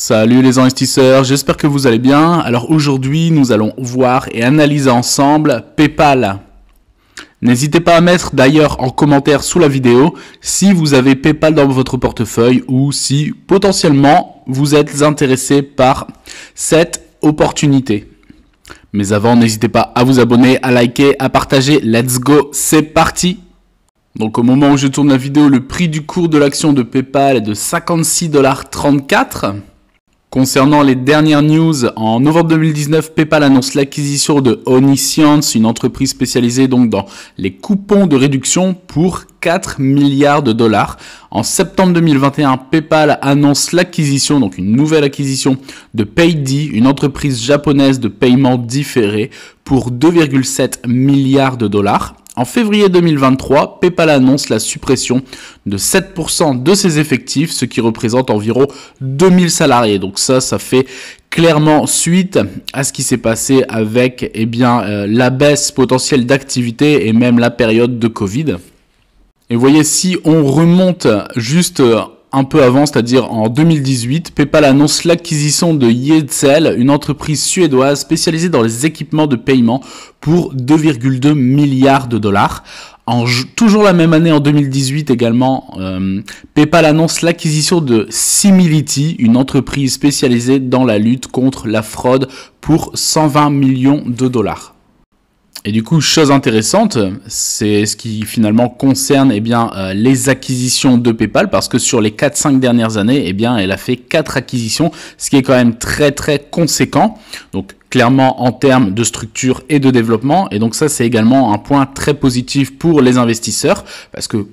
Salut les investisseurs, j'espère que vous allez bien. Alors aujourd'hui, nous allons voir et analyser ensemble PayPal. N'hésitez pas à mettre d'ailleurs en commentaire sous la vidéo si vous avez PayPal dans votre portefeuille ou si potentiellement vous êtes intéressé par cette opportunité. Mais avant, n'hésitez pas à vous abonner, à liker, à partager. Let's go, c'est parti! Donc au moment où je tourne la vidéo, le prix du cours de l'action de PayPal est de 56,34 $. Concernant les dernières news, en novembre 2019, PayPal annonce l'acquisition de Oniscience, une entreprise spécialisée donc dans les coupons de réduction pour 4 milliards de dollars. En septembre 2021, PayPal annonce l'acquisition, donc une nouvelle acquisition de Paidy, une entreprise japonaise de paiement différé pour 2,7 milliards de dollars. En février 2023, PayPal annonce la suppression de 7% de ses effectifs, ce qui représente environ 2000 salariés. Donc ça fait clairement suite à ce qui s'est passé avec la baisse potentielle d'activité et même la période de Covid. Et vous voyez, si on remonte juste un peu avant, c'est-à-dire en 2018, PayPal annonce l'acquisition de Yezel, une entreprise suédoise spécialisée dans les équipements de paiement pour 2,2 milliards de dollars. Toujours la même année, en 2018 également, PayPal annonce l'acquisition de Simility, une entreprise spécialisée dans la lutte contre la fraude pour 120 millions de dollars. Et du coup, chose intéressante, c'est ce qui finalement concerne les acquisitions de PayPal, parce que sur les 4-5 dernières années, elle a fait 4 acquisitions, ce qui est quand même très très conséquent. Donc clairement en termes de structure et de développement. Et donc ça, c'est également un point très positif pour les investisseurs, parce que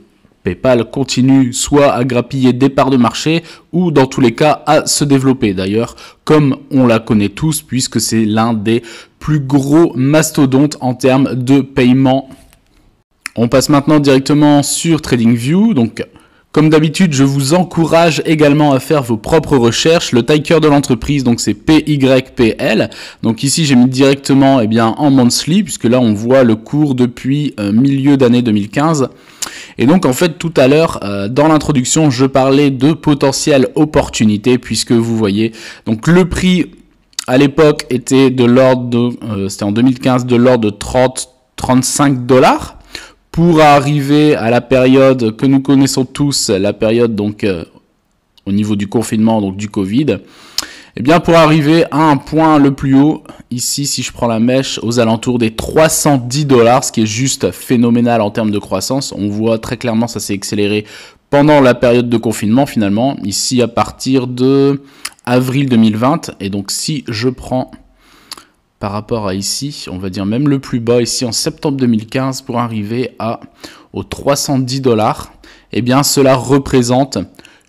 PayPal continue soit à grappiller des parts de marché ou dans tous les cas à se développer. D'ailleurs, comme on la connaît tous, puisque c'est l'un des plus gros mastodontes en termes de paiement. On passe maintenant directement sur TradingView. Donc, comme d'habitude, je vous encourage également à faire vos propres recherches. Le ticker de l'entreprise, donc c'est PYPL. Donc ici, j'ai mis directement en monthly, puisque là, on voit le cours depuis milieu d'année 2015. Et donc, en fait, tout à l'heure, dans l'introduction, je parlais de potentielles opportunités, puisque vous voyez, donc le prix à l'époque était de l'ordre de, c'était en 2015, de l'ordre de 30-35 $. Pour arriver à la période que nous connaissons tous, la période donc au niveau du confinement, donc du Covid, pour arriver à un point le plus haut, ici si je prends la mèche, aux alentours des 310 $, ce qui est juste phénoménal en termes de croissance. On voit très clairement ça s'est accéléré pendant la période de confinement finalement, ici à partir de avril 2020. Et donc si je prends par rapport à ici, on va dire même le plus bas ici en septembre 2015 pour arriver aux 310 $, cela représente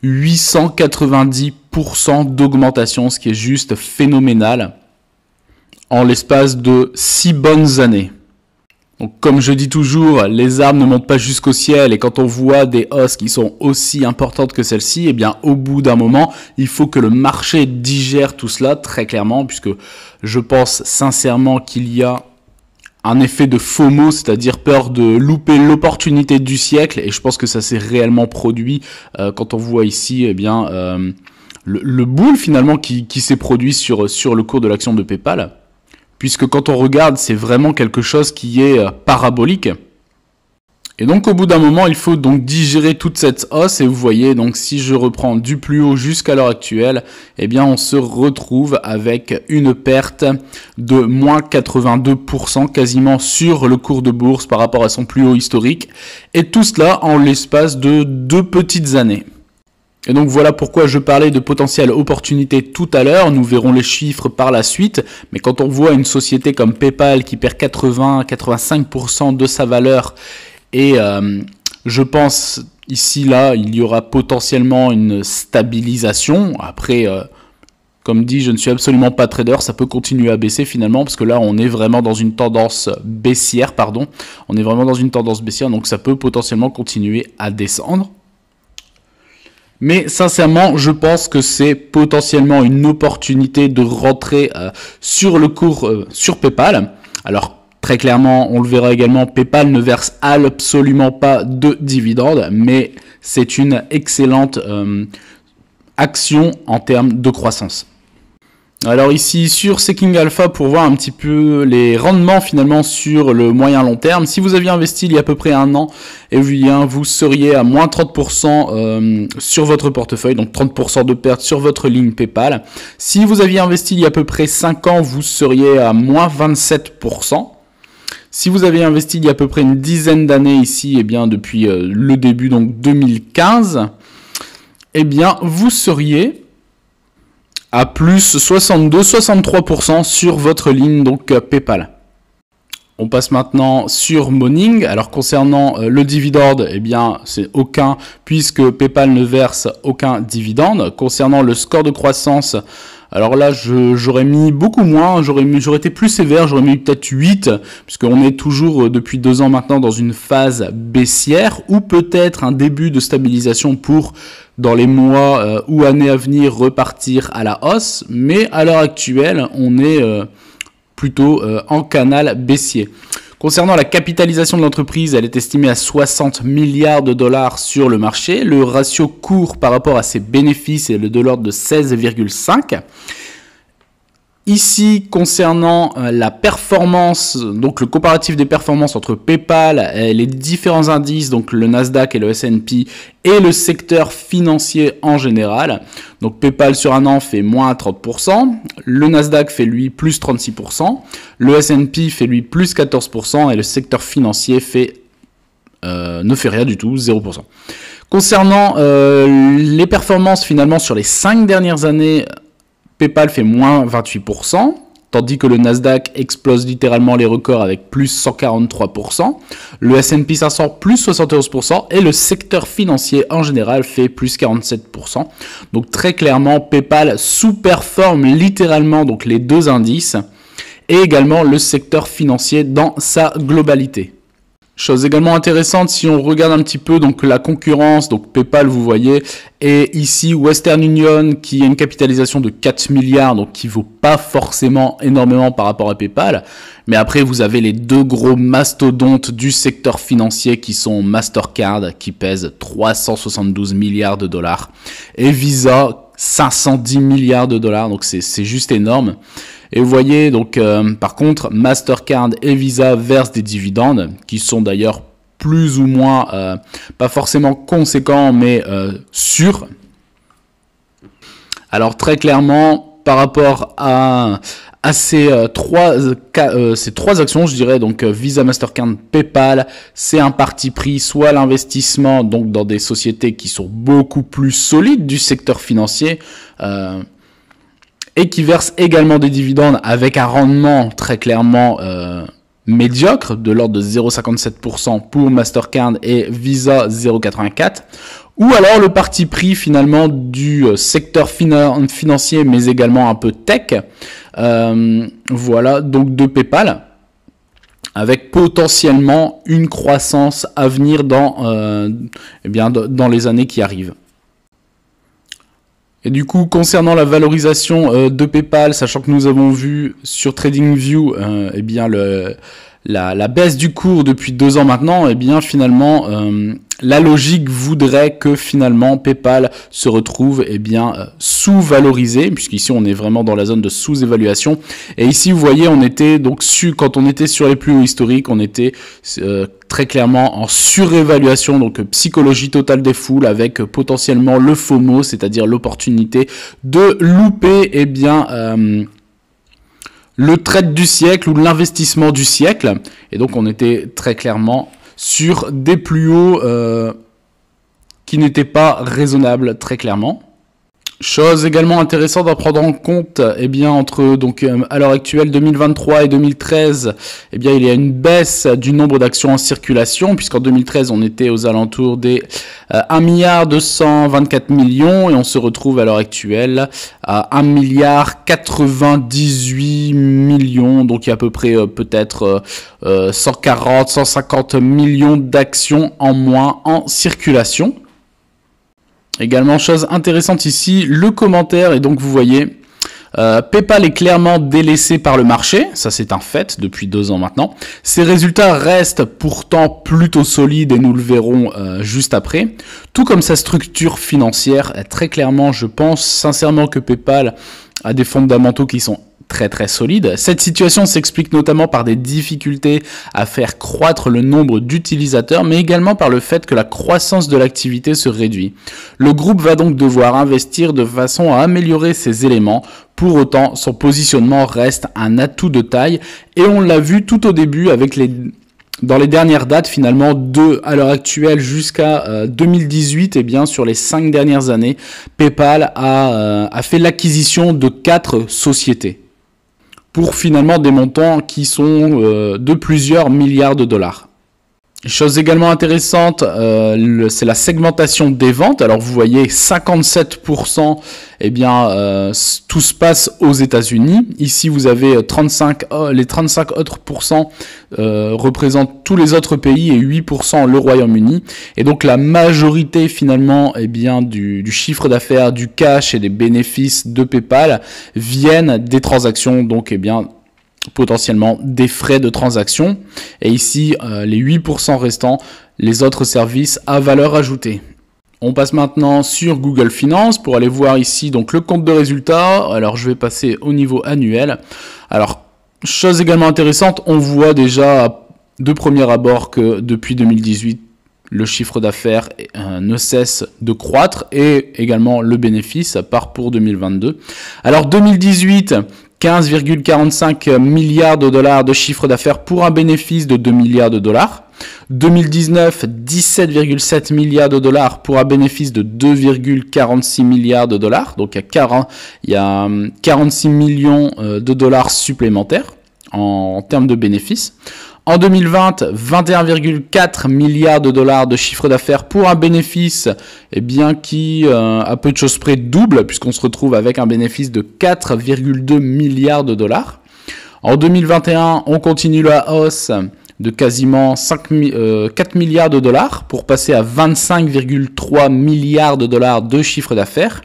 890% d'augmentation, ce qui est juste phénoménal en l'espace de 6 bonnes années. Donc, comme je dis toujours, les arbres ne montent pas jusqu'au ciel, et quand on voit des hausses qui sont aussi importantes que celle-ci, au bout d'un moment, il faut que le marché digère tout cela très clairement, puisque je pense sincèrement qu'il y a un effet de FOMO, c'est-à-dire peur de louper l'opportunité du siècle, et je pense que ça s'est réellement produit quand on voit ici le bull finalement qui s'est produit sur le cours de l'action de PayPal. Puisque quand on regarde, c'est vraiment quelque chose qui est parabolique. Et donc au bout d'un moment, il faut donc digérer toute cette hausse. Et vous voyez, donc si je reprends du plus haut jusqu'à l'heure actuelle, on se retrouve avec une perte de moins 82% quasiment sur le cours de bourse par rapport à son plus haut historique. Et tout cela en l'espace de 2 petites années. Et donc voilà pourquoi je parlais de potentielles opportunités tout à l'heure. Nous verrons les chiffres par la suite. Mais quand on voit une société comme PayPal qui perd 80-85% de sa valeur, et je pense ici là il y aura potentiellement une stabilisation. Après, comme dit, je ne suis absolument pas trader, ça peut continuer à baisser finalement, parce que là on est vraiment dans une tendance baissière, On est vraiment dans une tendance baissière, donc ça peut potentiellement continuer à descendre. Mais sincèrement, je pense que c'est potentiellement une opportunité de rentrer sur le cours sur PayPal. Alors très clairement, on le verra également, PayPal ne verse absolument pas de dividendes, mais c'est une excellente action en termes de croissance. Alors ici sur Seeking Alpha pour voir un petit peu les rendements finalement sur le moyen long terme. Si vous aviez investi il y a à peu près un an, et bien vous seriez à moins 30% sur votre portefeuille, donc 30% de perte sur votre ligne PayPal. Si vous aviez investi il y a à peu près 5 ans, vous seriez à moins 27%. Si vous avez investi il y a à peu près une dizaine d'années ici, et bien depuis le début, donc 2015, et bien vous seriez à plus 62-63% sur votre ligne donc PayPal. On passe maintenant sur Morning. Alors concernant le dividende, eh bien c'est aucun puisque PayPal ne verse aucun dividende. Concernant le score de croissance, alors là j'aurais mis beaucoup moins, j'aurais été plus sévère, j'aurais mis peut-être 8 puisqu'on est toujours depuis 2 ans maintenant dans une phase baissière ou peut-être un début de stabilisation pour dans les mois ou années à venir repartir à la hausse, mais à l'heure actuelle on est plutôt en canal baissier. Concernant la capitalisation de l'entreprise, elle est estimée à 60 milliards de dollars sur le marché. Le ratio cours par rapport à ses bénéfices est de l'ordre de 16,5. Ici, concernant la performance, donc le comparatif des performances entre PayPal et les différents indices, donc le Nasdaq et le S&P, et le secteur financier en général. Donc PayPal sur un an fait moins 30%, le Nasdaq fait lui plus 36%, le S&P fait lui plus 14% et le secteur financier ne fait rien du tout, 0%. Concernant les performances finalement sur les 5 dernières années, PayPal fait moins 28%, tandis que le Nasdaq explose littéralement les records avec plus 143%, le S&P 500 plus 71% et le secteur financier en général fait plus 47%. Donc très clairement, PayPal sous-performe littéralement donc les deux indices et également le secteur financier dans sa globalité. Chose également intéressante, si on regarde un petit peu donc la concurrence, donc PayPal vous voyez, et ici Western Union qui a une capitalisation de 4 milliards, donc qui vaut pas forcément énormément par rapport à PayPal, mais après vous avez les deux gros mastodontes du secteur financier qui sont Mastercard qui pèse 372 milliards de dollars et Visa 510 milliards de dollars, donc c'est juste énorme. Et vous voyez donc par contre Mastercard et Visa versent des dividendes qui sont d'ailleurs plus ou moins pas forcément conséquents mais sûrs. Alors très clairement par rapport à ces trois actions, je dirais donc Visa, Mastercard, PayPal, c'est un parti pris, soit l'investissement donc dans des sociétés qui sont beaucoup plus solides du secteur financier et qui versent également des dividendes avec un rendement très clairement médiocre de l'ordre de 0,57% pour Mastercard et Visa 0,84%. Ou alors le parti pris finalement du secteur financier mais également un peu tech, voilà, donc de PayPal, avec potentiellement une croissance à venir dans les années qui arrivent. Et du coup, concernant la valorisation de PayPal, sachant que nous avons vu sur TradingView la baisse du cours depuis 2 ans maintenant, et bien finalement la logique voudrait que finalement PayPal se retrouve sous-valorisé, puisqu'ici on est vraiment dans la zone de sous-évaluation. Et ici vous voyez, on était donc quand on était sur les plus hauts historiques, on était très clairement en surévaluation, donc psychologie totale des foules, avec potentiellement le FOMO, c'est-à-dire l'opportunité de louper le trade du siècle ou l'investissement du siècle. Et donc on était très clairement sur des plus hauts qui n'étaient pas raisonnables, très clairement. Chose également intéressante à prendre en compte, entre à l'heure actuelle 2023 et 2013, il y a une baisse du nombre d'actions en circulation, puisqu'en 2013 on était aux alentours des 1 224 millions et on se retrouve à l'heure actuelle à 1 98 millions, donc il y a à peu près peut-être 140-150 millions d'actions en moins en circulation. Également, chose intéressante ici, le commentaire, et donc vous voyez, PayPal est clairement délaissé par le marché, ça c'est un fait depuis 2 ans maintenant. Ses résultats restent pourtant plutôt solides et nous le verrons juste après. Tout comme sa structure financière, très clairement je pense sincèrement que PayPal a des fondamentaux qui sont très solide. Cette situation s'explique notamment par des difficultés à faire croître le nombre d'utilisateurs, mais également par le fait que la croissance de l'activité se réduit. Le groupe va donc devoir investir de façon à améliorer ces éléments. Pour autant, son positionnement reste un atout de taille et on l'a vu tout au début avec dans les dernières dates finalement à l'heure actuelle jusqu'à 2018, et bien sur les 5 dernières années, PayPal a fait l'acquisition de 4 sociétés pour finalement des montants qui sont de plusieurs milliards de dollars. Chose également intéressante, c'est la segmentation des ventes. Alors vous voyez 57%, eh bien tout se passe aux États-Unis. Ici vous avez les 35 autres pourcents représentent tous les autres pays et 8% le Royaume-Uni. Et donc la majorité finalement, eh bien du chiffre d'affaires, du cash et des bénéfices de PayPal viennent des transactions, donc eh bien potentiellement des frais de transaction, et ici les 8% restants, les autres services à valeur ajoutée. On passe maintenant sur Google Finance pour aller voir ici donc le compte de résultats. Alors je vais passer au niveau annuel. Alors chose également intéressante, on voit déjà de premier abord que depuis 2018 le chiffre d'affaires ne cesse de croître et également le bénéfice part pour 2022. Alors 2018, 15,45 milliards de dollars de chiffre d'affaires pour un bénéfice de 2 milliards de dollars. 2019, 17,7 milliards de dollars pour un bénéfice de 2,46 milliards de dollars. Donc il y a 46 millions de dollars supplémentaires en termes de bénéfices. En 2020, 21,4 milliards de dollars de chiffre d'affaires pour un bénéfice qui, à peu de choses près, double, puisqu'on se retrouve avec un bénéfice de 4,2 milliards de dollars. En 2021, on continue la hausse de quasiment 4 milliards de dollars pour passer à 25,3 milliards de dollars de chiffre d'affaires.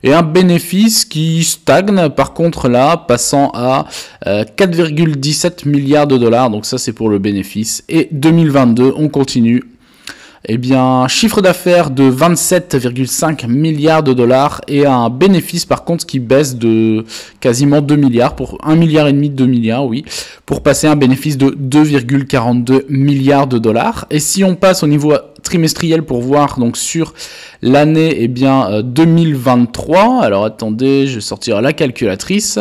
Et un bénéfice qui stagne par contre là, passant à 4,17 milliards de dollars. Donc ça c'est pour le bénéfice. Et 2022, on continue. Eh bien, chiffre d'affaires de 27,5 milliards de dollars et un bénéfice par contre qui baisse de quasiment 2 milliards, pour 1,5 milliard, 2 milliards, oui, pour passer à un bénéfice de 2,42 milliards de dollars. Et si on passe au niveau trimestriel pour voir donc sur l'année 2023, alors attendez, je vais sortir la calculatrice.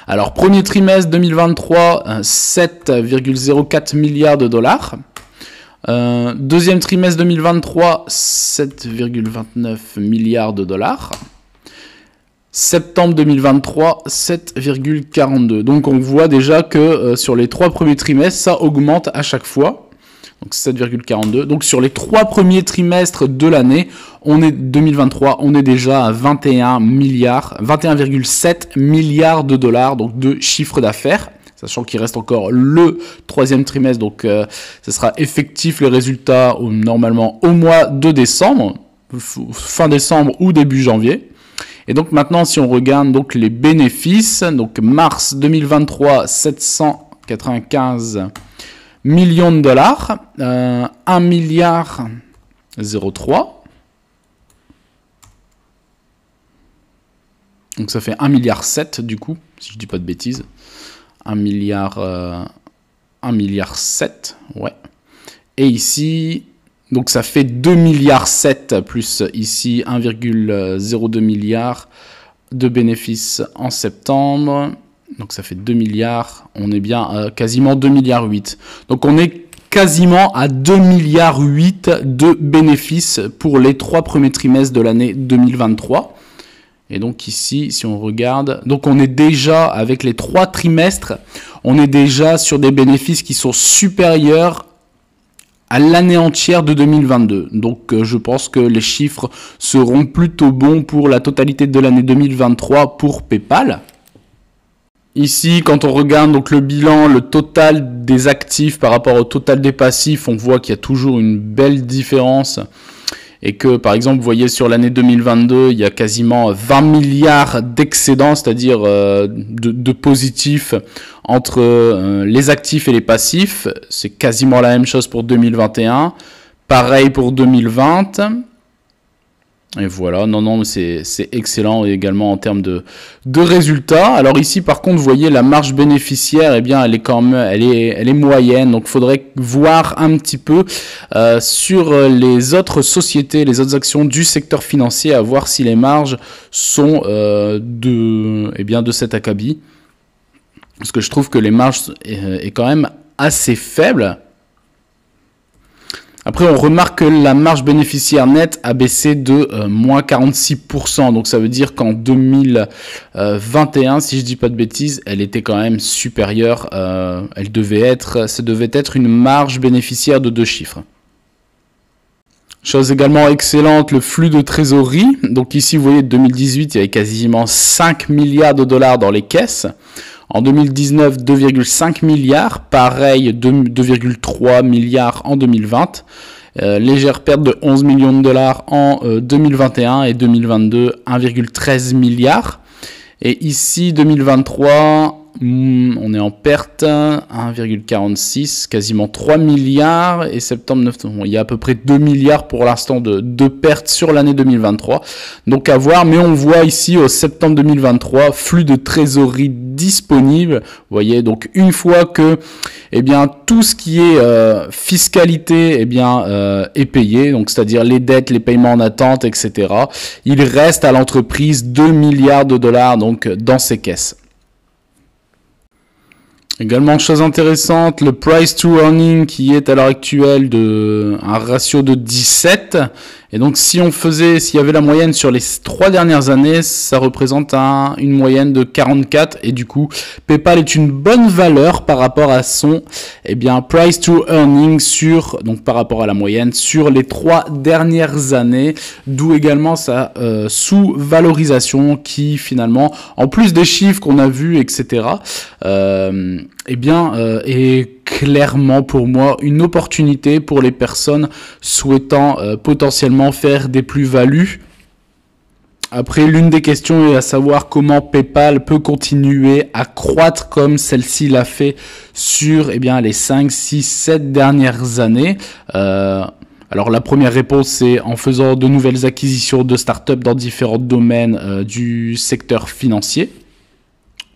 Alors premier trimestre 2023, 7,04 milliards de dollars. Deuxième trimestre 2023, 7,29 milliards de dollars. Septembre 2023, 7,42. Donc on voit déjà que sur les 3 premiers trimestres, ça augmente à chaque fois. Donc 7,42. Donc sur les 3 premiers trimestres de l'année, 2023, on est déjà à 21,7 milliards de dollars donc de chiffre d'affaires. Sachant qu'il reste encore le 3e trimestre, donc ce sera effectif les résultats normalement au mois de décembre, fin décembre ou début janvier. Et donc maintenant, si on regarde donc les bénéfices, donc mars 2023, 795 millions de dollars, 1 milliard 0,3. Donc ça fait 1,7 milliard du coup, si je dis pas de bêtises. 1 milliard, ouais. Et ici, donc ça fait 2 milliards 7 plus ici 1,02 milliard de bénéfices en septembre. Donc ça fait 2 milliards, on est bien à quasiment 2 milliards 8. Donc on est quasiment à 2 milliards 8 de bénéfices pour les 3 premiers trimestres de l'année 2023. Et donc ici, si on regarde, donc on est déjà, avec les 3 trimestres, on est déjà sur des bénéfices qui sont supérieurs à l'année entière de 2022. Donc je pense que les chiffres seront plutôt bons pour la totalité de l'année 2023 pour PayPal. Ici, quand on regarde donc le bilan, le total des actifs par rapport au total des passifs, on voit qu'il y a toujours une belle différence. et que par exemple vous voyez sur l'année 2022 il y a quasiment 20 milliards d'excédents, c'est-à-dire de positifs entre les actifs et les passifs. C'est quasiment la même chose pour 2021, pareil pour 2020. Et voilà, non, c'est excellent également en termes de résultats. Alors ici, par contre, vous voyez la marge bénéficiaire, eh bien, elle est quand même, elle est moyenne. Donc, il faudrait voir un petit peu sur les autres sociétés, les autres actions du secteur financier, à voir si les marges sont de cet acabit. Parce que je trouve que les marges est quand même assez faible. Après, on remarque que la marge bénéficiaire nette a baissé de moins 46%. Donc, ça veut dire qu'en 2021, si je dis pas de bêtises, elle était quand même supérieure. Ça devait être une marge bénéficiaire de 2 chiffres. Chose également excellente, le flux de trésorerie. Donc ici, vous voyez, 2018, il y avait quasiment 5 milliards de dollars dans les caisses. En 2019, 2,5 milliards. Pareil, 2,3 milliards en 2020. Légère perte de 11 millions de dollars en 2021 et 2022, 1,13 milliard. Et ici, 2023... on est en perte, 1,46, quasiment 3 milliards, et septembre 9, il y a à peu près 2 milliards pour l'instant de pertes sur l'année 2023. Donc à voir, mais on voit ici au septembre 2023, flux de trésorerie disponible. Vous voyez, donc une fois que tout ce qui est fiscalité est payé, donc c'est-à-dire les dettes, les paiements en attente, etc. Il reste à l'entreprise 2 milliards de dollars donc dans ses caisses. Également, chose intéressante, le price to earning qui est à l'heure actuelle un ratio de 17. Et donc, s'il y avait la moyenne sur les 3 dernières années, ça représente une moyenne de 44. Et du coup, PayPal est une bonne valeur par rapport à son, price to earning donc par rapport à la moyenne sur les 3 dernières années. D'où également sa sous-valorisation qui finalement, en plus des chiffres qu'on a vus, etc., est clairement pour moi une opportunité pour les personnes souhaitant potentiellement faire des plus-values. Après, l'une des questions est à savoir comment PayPal peut continuer à croître comme celle-ci l'a fait sur les 5, 6, 7 dernières années. Alors la première réponse, c'est en faisant de nouvelles acquisitions de startups dans différents domaines du secteur financier.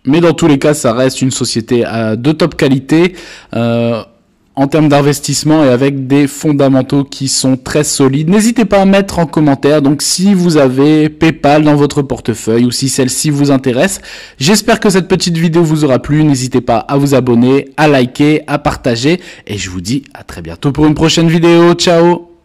Mais dans tous les cas, ça reste une société de top qualité en termes d'investissement et avec des fondamentaux qui sont très solides. N'hésitez pas à mettre en commentaire donc si vous avez PayPal dans votre portefeuille ou si celle-ci vous intéresse. J'espère que cette petite vidéo vous aura plu. N'hésitez pas à vous abonner, à liker, à partager et je vous dis à très bientôt pour une prochaine vidéo. Ciao!